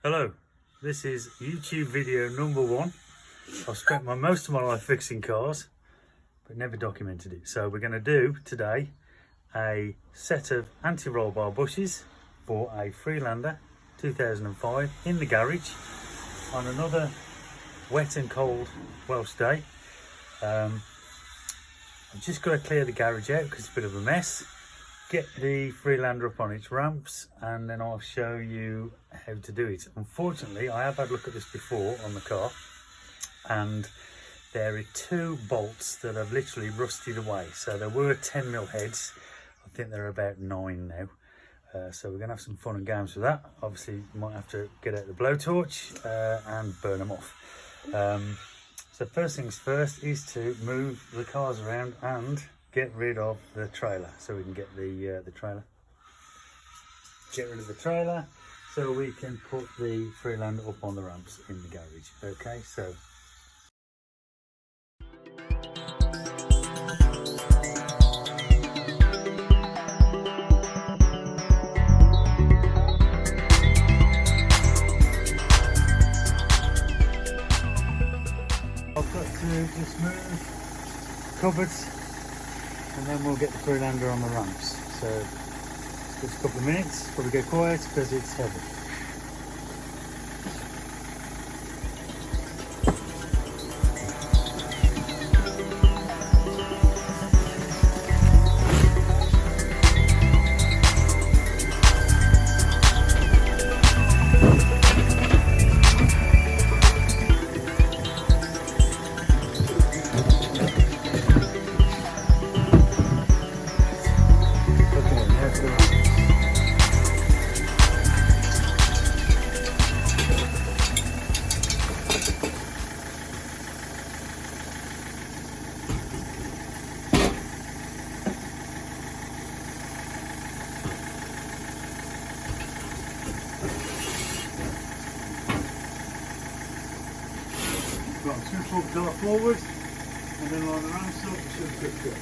Hello, this is YouTube video number 1. I've spent most of my life fixing cars, but never documented it. So we're going to do today a set of anti-roll bar bushes for a Freelander 2005 in the garage on another wet and cold Welsh day. I've just got to clear the garage out because it's a bit of a mess. Get the Freelander up on its ramps and then I'll show you how to do it. Unfortunately, I have had a look at this before on the car and there are 2 bolts that have literally rusted away. So there were 10mm heads. I think they're about 9 now. So we're going to have some fun and games with that. Obviously, you might have to get out the blowtorch and burn them off. So first things first is to move the cars around and get rid of the trailer, so we can get the trailer. Get rid of the trailer so we can put the Freelander up on the ramps in the garage. Okay, so I've got to just move cupboards and then we'll get the Freelander on the ramps. So just a couple of minutes, probably go quiet because it's heavy. Got 2 foot car forward and then line the ramps up and should be good.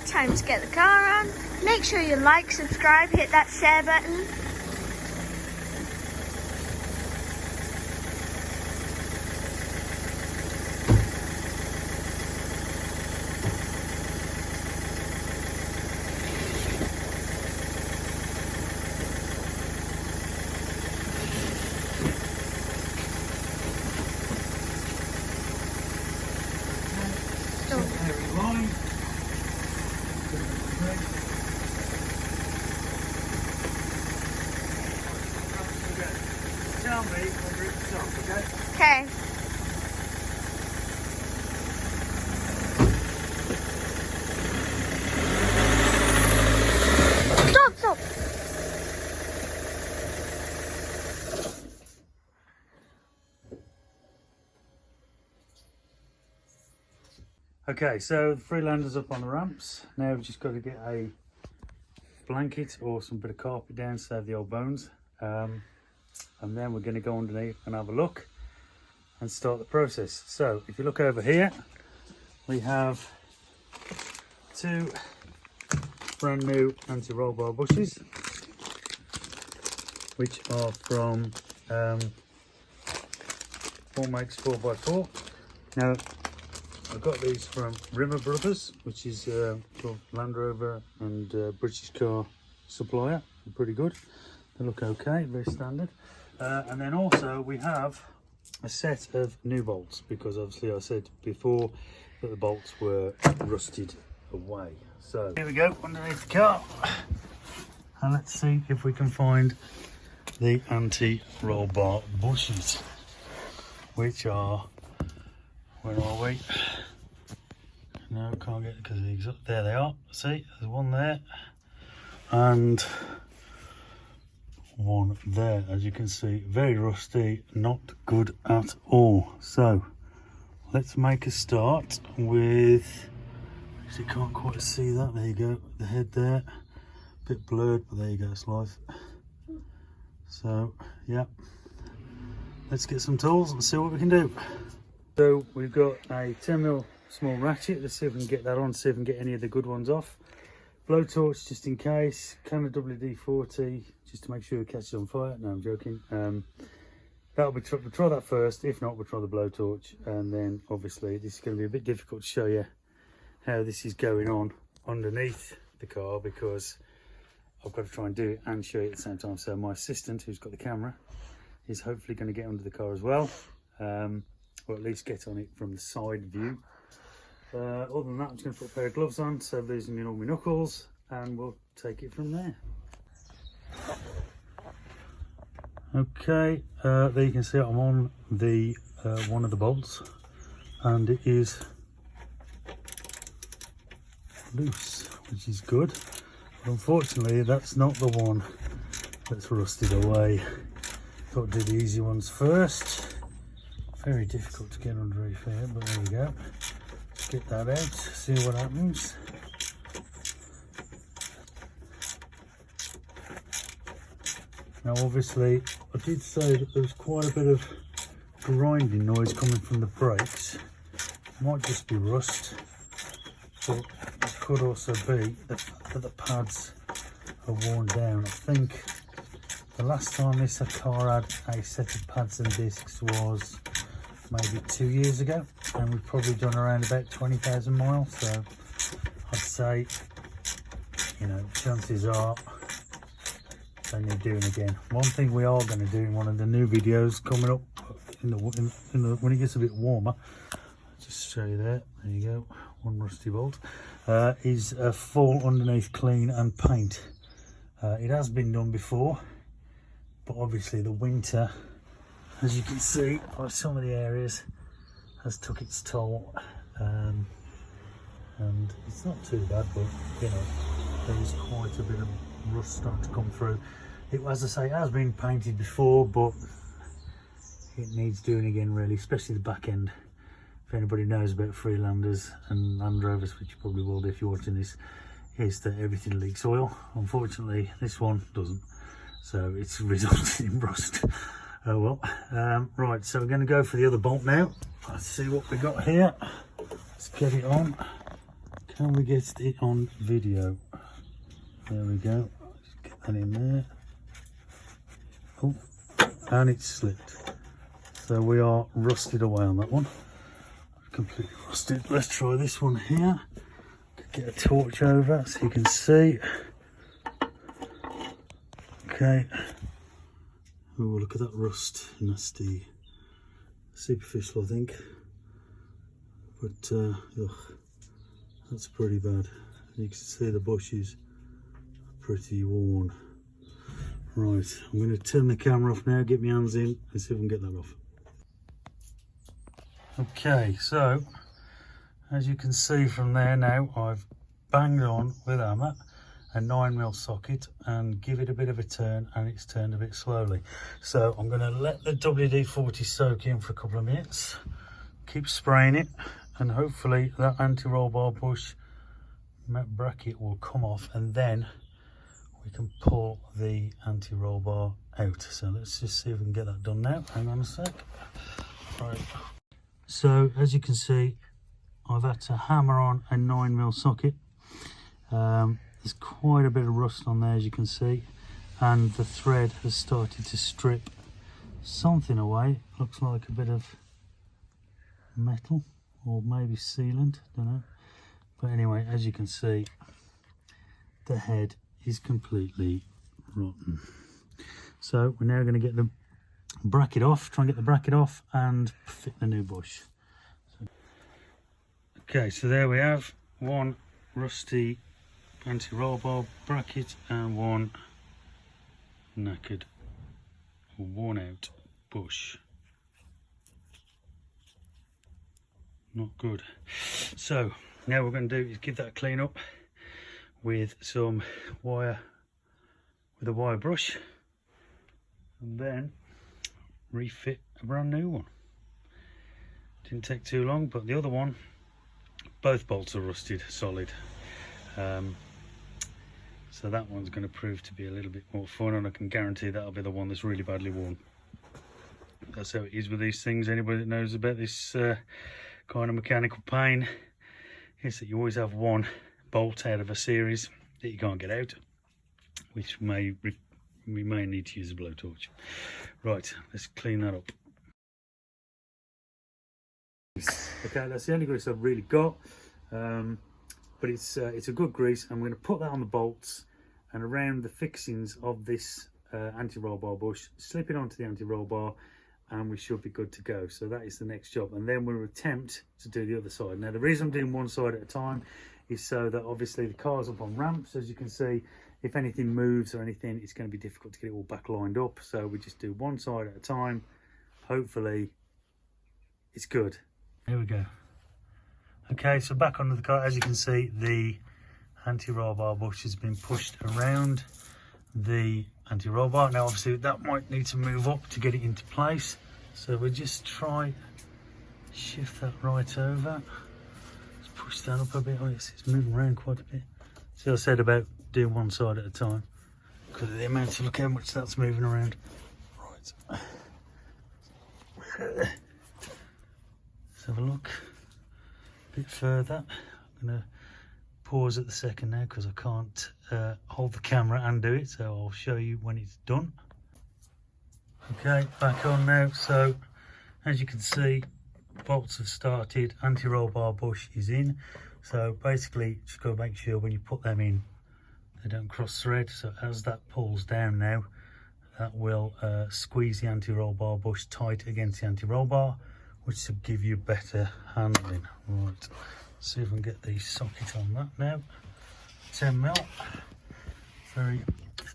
Time to get the car on. Make sure you like, subscribe, hit that share button. Tell me when you're at the top, okay? Okay. Stop. Okay, so the Freelander's up on the ramps. Now we've just got to get a blanket or some bit of carpet down to save the old bones. And then we're going to go underneath and have a look and start the process. So if you look over here, we have 2 brand new anti-roll bar bushes, which are from Makes 4x4. Now I got these from Rimmer Brothers, which is Land Rover and British car supplier. They're pretty good. They look okay, very standard. And then also we have a set of new bolts, because obviously I said before that the bolts were rusted away. So here we go underneath the car, and let's see if we can find the anti-roll bar bushes, which are, where are we? No, can't get it because these up there. They are. See, there's one there and one there. As you can see, very rusty, not good at all. So let's make a start with, you can't quite see that, there you go, the head there, a bit blurred, but there you go, it's live. So yeah, let's get some tools and see what we can do. So we've got a 10mm small ratchet. Let's see if we can get that on, see if we can get any of the good ones off. blowtorch just in case, can of WD-40 just to make sure it catches on fire. No, I'm joking. We'll try that first. If not, we'll try the blowtorch, and then obviously this is going to be a bit difficult to show you how this is going on underneath the car, because I've got to try and do it and show you at the same time. So my assistant, who's got the camera, is hopefully going to get under the car as well, or at least get on it from the side view. Other than that, I'm just going to put a pair of gloves on, so losing all my knuckles, and we'll take it from there. Okay, there you can see I'm on the one of the bolts, and it is loose, which is good. But unfortunately, that's not the one that's rusted away. Thought I'd do the easy ones first. Very difficult to get underneath here, but there we go. Let's get that out, see what happens. Now obviously, I did say that there was quite a bit of grinding noise coming from the brakes. It might just be rust, but it could also be that the pads are worn down. I think the last time this car had a set of pads and discs was maybe 2 years ago, and we've probably done around about 20,000 miles. So I'd say, you know, chances are they need doing again. One thing we are going to do in one of the new videos coming up when it gets a bit warmer, just show you there you go, one rusty bolt, is a full underneath clean and paint. It has been done before, but obviously the winter, as you can see by some of the areas, has took its toll, and it's not too bad, but you know, there is quite a bit of rust starting to come through. It, as I say, it has been painted before, but it needs doing again really, especially the back end. If anybody knows about Freelanders and Land Rovers, which you probably will do if you're watching this, is that everything leaks oil. Unfortunately this one doesn't, so it's resulted in rust. Oh well. Right, so we're going to go for the other bolt now. Let's see what we got here. Let's get it on. Can we get it on video? There we go. Just get that in there. Oh, and it's slipped. So we are rusted away on that one. Completely rusted. Let's try this one here. Get a torch over so you can see. Okay. Oh, look at that rust. Nasty. Superficial, I think. But, ugh, that's pretty bad. You can see the bushes pretty worn. Right, I'm going to turn the camera off now, get my hands in and see if I can get that off. Okay, so as you can see from there now, I've banged on with hammer a 9mm socket and give it a bit of a turn, and it's turned a bit slowly. So I'm going to let the WD-40 soak in for a couple of minutes, keep spraying it, and hopefully that anti-roll bar bush bracket will come off, and then we can pull the anti-roll bar out. So let's just see if we can get that done now. Hang on a sec. Right. So as you can see, I've had to hammer on a 9mm socket. There's quite a bit of rust on there, as you can see, and the thread has started to strip something away. Looks like a bit of metal or maybe sealant, don't know. But anyway, as you can see, the head is completely rotten. So we're now going to get the bracket off, try and get the bracket off and fit the new bush. Okay, so there we have one rusty anti-roll bar bracket and one knackered or worn out bush. Not good. So now what we're going to do is give that a clean up with some wire, with a wire brush, and then refit a brand new one. Didn't take too long, but the other one, both bolts are rusted solid. So that one's going to prove to be a little bit more fun, and I can guarantee that'll be the one that's really badly worn. That's how it is with these things. Anybody that knows about this kind of mechanical pain is that you always have one bolt out of a series that you can't get out, which we may need to use a blowtorch. Right, let's clean that up. Okay, that's the only grease I've really got, but it's a good grease. I'm going to put that on the bolts and around the fixings of this anti-roll bar bush, slip it onto the anti-roll bar, and we should be good to go. So that is the next job, and then we'll attempt to do the other side. Now the reason I'm doing one side at a time is so that obviously the car's up on ramps, as you can see. If anything moves or anything, it's going to be difficult to get it all back lined up, so we just do one side at a time. Hopefully it's good. Here we go. Okay, so back onto the car. As you can see, the anti-roll bar bush has been pushed around the anti-roll bar. Now obviously that might need to move up to get it into place, so we'll just try shift that right over. Let's push that up a bit. Oh, it's moving around quite a bit. See, I said about doing one side at a time because of the amount of, look how much that's moving around. Right, let's have a look a bit further. I'm going to pause at the second now because I can't hold the camera and do it, so I'll show you when it's done. Okay, back on now. So as you can see, bolts have started, anti-roll bar bush is in. So basically just got to make sure when you put them in they don't cross thread. So as that pulls down now, that will squeeze the anti-roll bar bush tight against the anti-roll bar, which will give you better handling. Right, see if I can get the socket on that now. 10mm, very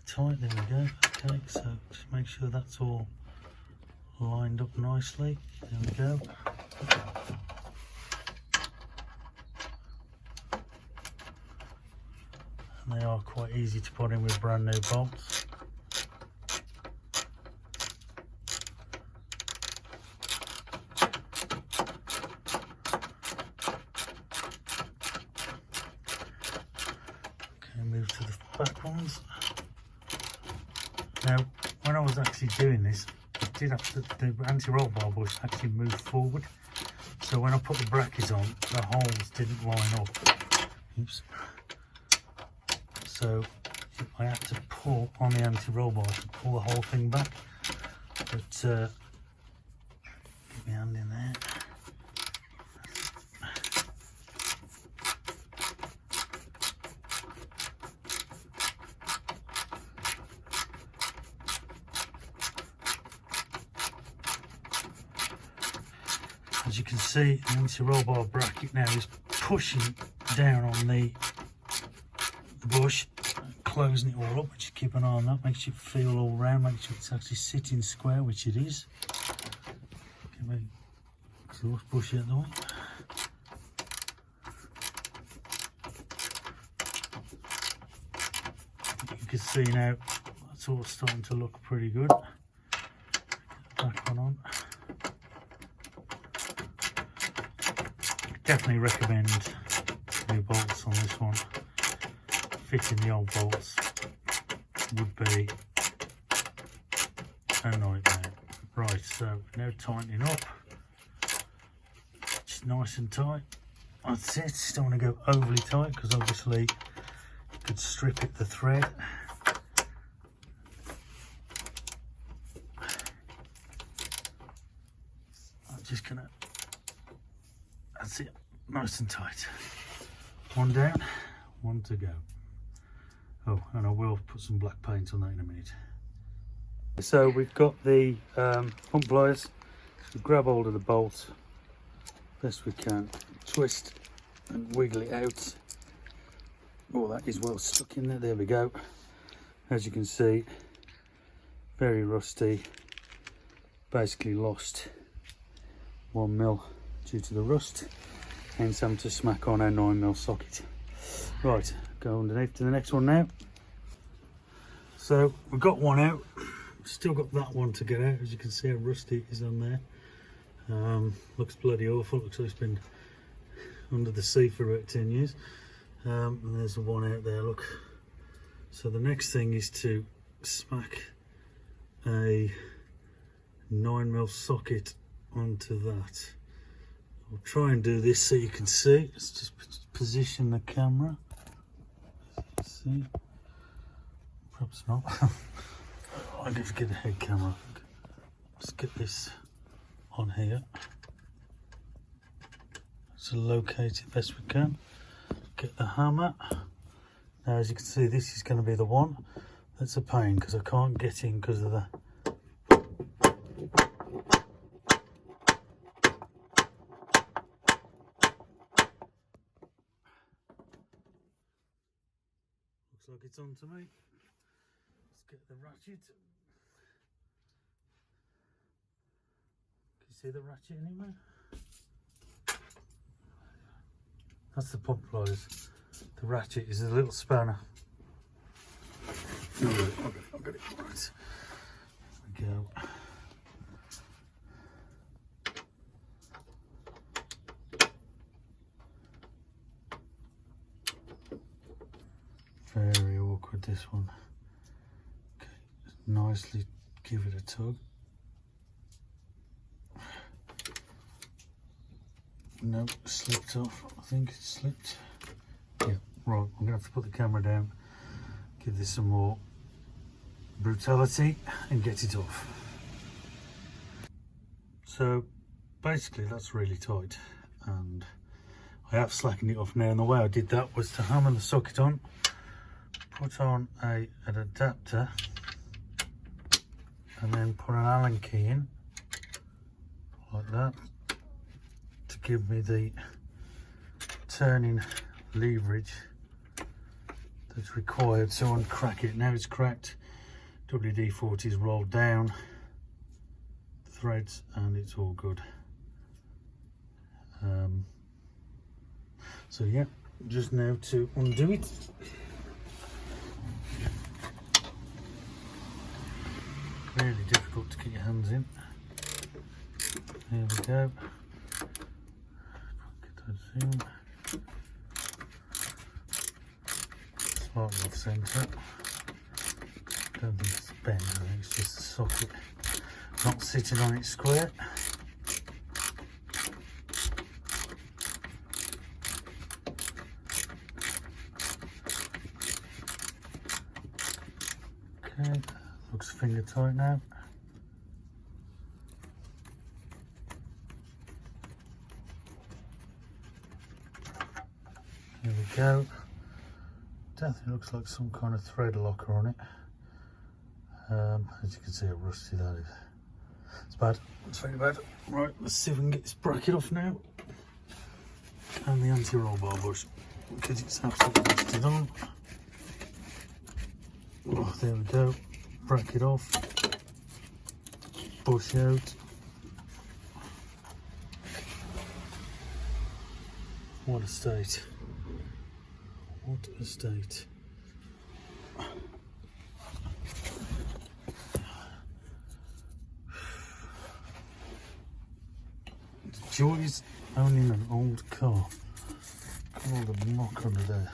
tight, there we go. Okay, so just make sure that's all lined up nicely. There we go. And they are quite easy to put in with brand new bolts. Move to the back ones. Now, when I was actually doing this, I did have to, the anti-roll bar bush actually moved forward. So when I put the brackets on, the holes didn't line up. Oops. So I had to pull on the anti-roll bar to pull the whole thing back. But get my hand in there. As you can see, the anti-roll bar bracket now is pushing down on the bush, closing it all up. Just keep an eye on that, makes you feel all round, make sure it's actually sitting square, which it is. Get my exhaust bush out of the way. You can see now that's all starting to look pretty good. Back one on. Definitely recommend new bolts on this one. Fitting the old bolts would be a nightmare. Right, so now tightening up. Just nice and tight. That's it. Just don't want to go overly tight because obviously you could strip it the thread. I'm just gonna. That's it, nice and tight. One down, one to go. Oh, and I will put some black paint on that in a minute. So we've got the pump pliers. So grab hold of the bolt best we can, twist and wiggle it out. Oh, that is well stuck in there. There we go. As you can see, very rusty. Basically lost 1mm. Due to the rust, hence I'm to smack on our 9mm socket. Right, go underneath to the next one now. So we've got one out, still got that one to get out. As you can see how rusty it is on there. Looks bloody awful, looks like it's been under the sea for about 10 years. And there's the one out there, look. So the next thing is to smack a 9mm socket onto that. I'll try and do this so you can see. Let's just position the camera. See? Perhaps not. I need to get a head camera. Let's get this on here. So locate it best we can. Get the hammer. Now as you can see, this is going to be the one that's a pain because I can't get in because of the looks like it's on to me. Let's get the ratchet. Can you see the ratchet anywhere? That's the pump pliers. The ratchet is a little spanner. I've got it. Right. There we go. Very awkward, this one. Okay, nicely give it a tug. No, slipped off. I think it slipped. Yeah, right. I'm gonna have to put the camera down, give this some more brutality, and get it off. So basically, that's really tight, and I have slackened it off now. And the way I did that was to hammer the socket on, put on an adapter, and then put an Allen key in like that, to give me the turning leverage that's required to uncrack it. Now it's cracked, WD-40 is rolled down, threads, and it's all good. So yeah, just now to undo it. Really difficult to get your hands in. Here we go. Zoom. Slightly off centre. Don't think it's bent, I think it's just the socket not sitting on its square. Okay, looks finger tight now. Here we go. Definitely looks like some kind of thread locker on it. As you can see how rusty that is. It's bad. It's very bad. Right, let's see if we can get this bracket off now. And the anti-roll bar bush, because it's absolutely rusted on. Oh, there we go. Bracket off. Bush out. What a state. What a state. The joys owning an old car. Look at all the muck under there.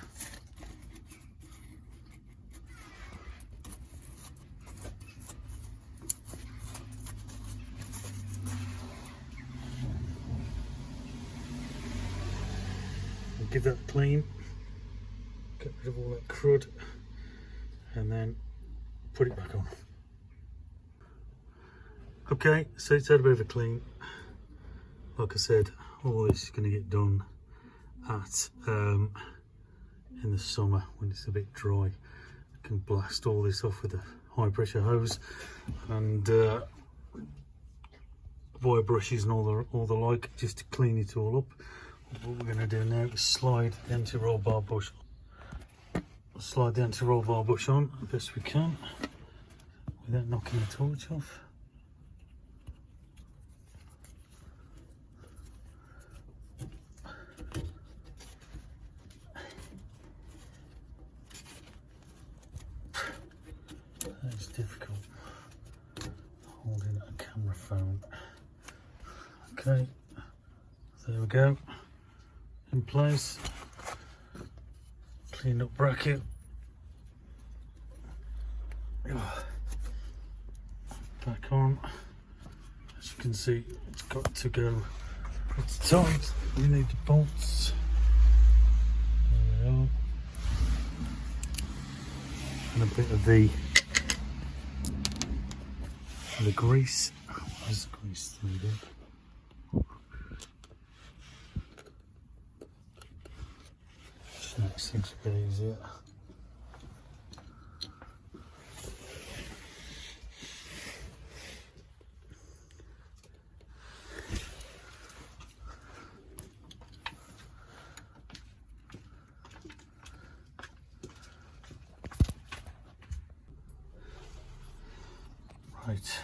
We'll give that a clean. Get rid of all that crud and then put it back on. Okay, so it's had a bit of a clean. Like I said, all this is going to get done at in the summer when it's a bit dry. I can blast all this off with a high pressure hose and wire brushes and all the like, just to clean it all up. What we're going to do now is slide the anti-roll bar bush. Slide the anti-roll bar bush on as best we can without knocking the torch off. That is difficult, holding a camera phone. Okay, there we go, in place. Clean up bracket. Back on. As you can see, it's got to go pretty tight. We need the bolts. There we are. and a bit of the grease. Where's the grease through there? Just makes things a bit easier. Right.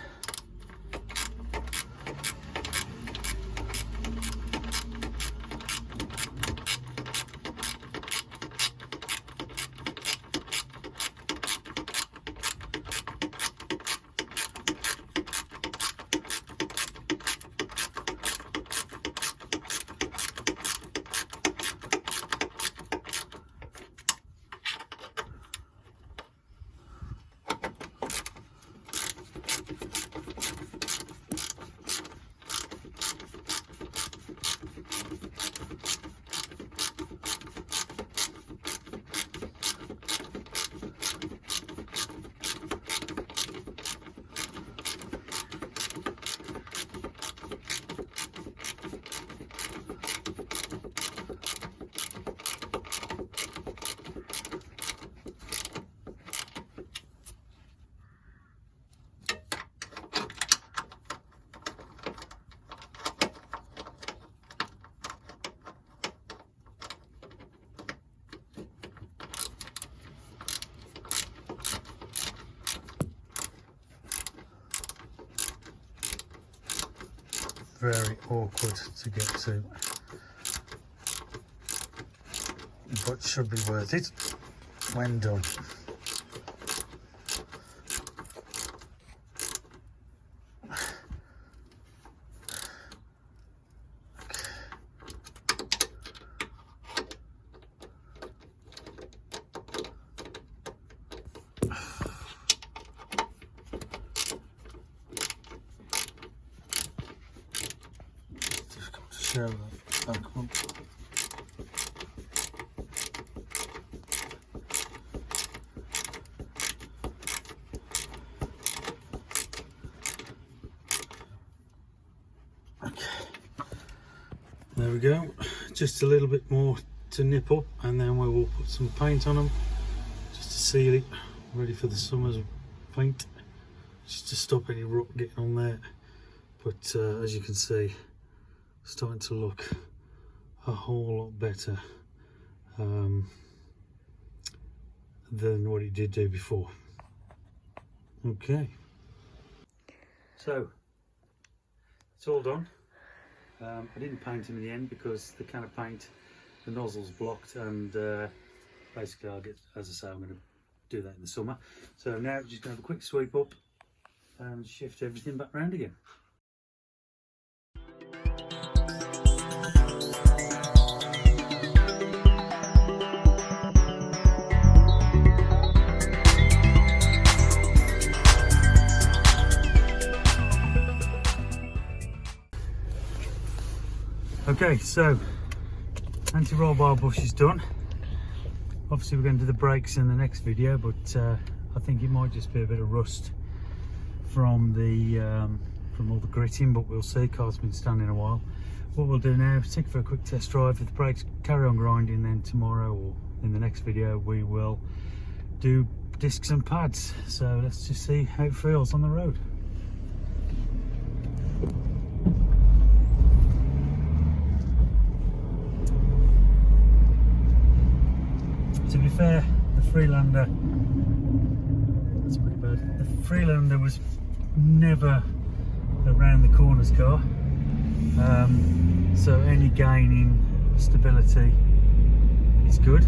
Very awkward to get to, but should be worth it when done. Show that back one. Okay, there we go. Just a little bit more to nip up, and then we will put some paint on them just to seal it, ready for the summer's paint, just to stop any rot getting on there. But as you can see, starting to look a whole lot better than what it did do before. Okay, so it's all done. I didn't paint them in the end because the can of paint, the nozzle's blocked, and basically I'll get, as I say, I'm going to do that in the summer. So now just going to have a quick sweep up and shift everything back round again. Okay, so anti-roll bar bush is done. Obviously we're going to do the brakes in the next video, but I think it might just be a bit of rust from all the gritting, but we'll see. Car's been standing a while. What we'll do now is take it for a quick test drive. If the brakes carry on grinding, then tomorrow or in the next video we will do discs and pads. So let's just see how it feels on the road. To be fair, the Freelander, that's pretty bad. The Freelander was never a round the corners car, so any gain in stability is good.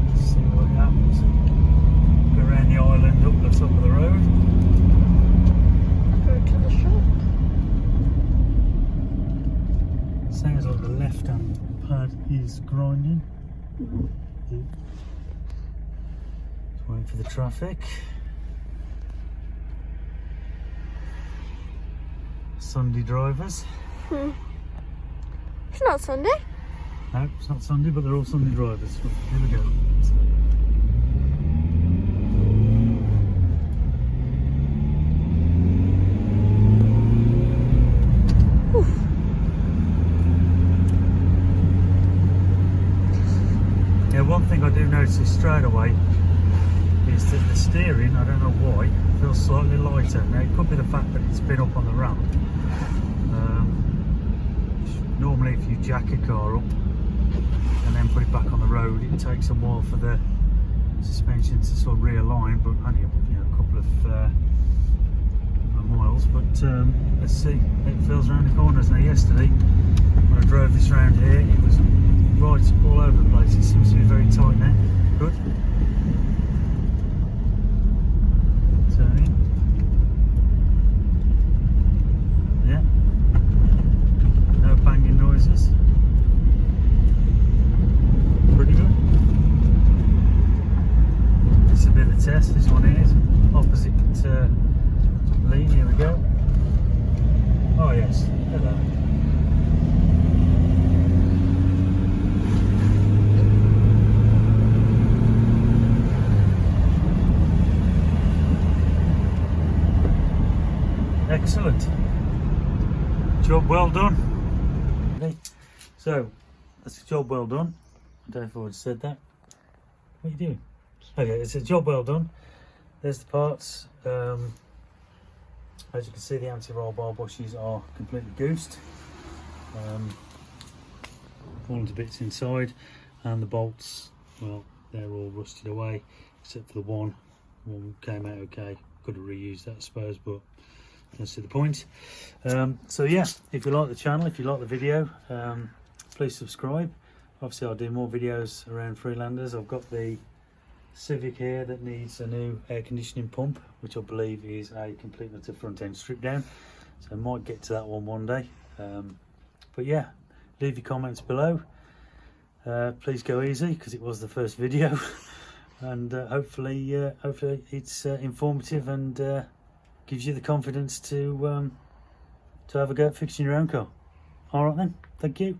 Let's see what happens. Go around the island up the top of the road. Go to the shop. Sounds like the left-hand pad is grinding. Just waiting for the traffic. Sunday drivers. It's not Sunday. No, it's not Sunday, but they're all Sunday drivers. Here we go. Yeah, one thing I do notice straight away is that the steering, I don't know why, feels slightly lighter. Now it could be the fact that it's been up on the ramp. Normally if you jack a car up and then put it back on the road, it takes a while for the suspension to sort of realign, but only a couple of miles. But let's see, it feels around the corners. Now yesterday when I drove this round here, it was right all over the place. It seems to be very tight now. Good. Turning. Yeah. No banging noises. Pretty good. This is a bit of a test. This one is opposite lane. Here we go. Oh yes. Hello. Excellent. Job well done. Okay. So that's a job well done. I don't know if I would have said that. What are you doing? Okay, it's a job well done. There's the parts. As you can see, the anti-roll bar bushes are completely goosed. Fallen to bits inside, and the bolts, well, they're all rusted away except for the one. One came out okay. Could have reused that, I suppose, but that's the point. So yeah, if you like the channel, if you like the video, please subscribe. Obviously I'll do more videos around Freelanders. I've got the Civic here that needs a new air conditioning pump, which I believe is a complete and utter front end strip down, so I might get to that one day. But yeah, leave your comments below. Please go easy because it was the first video. And hopefully it's informative and gives you the confidence to have a go at fixing your own car. All right then, thank you.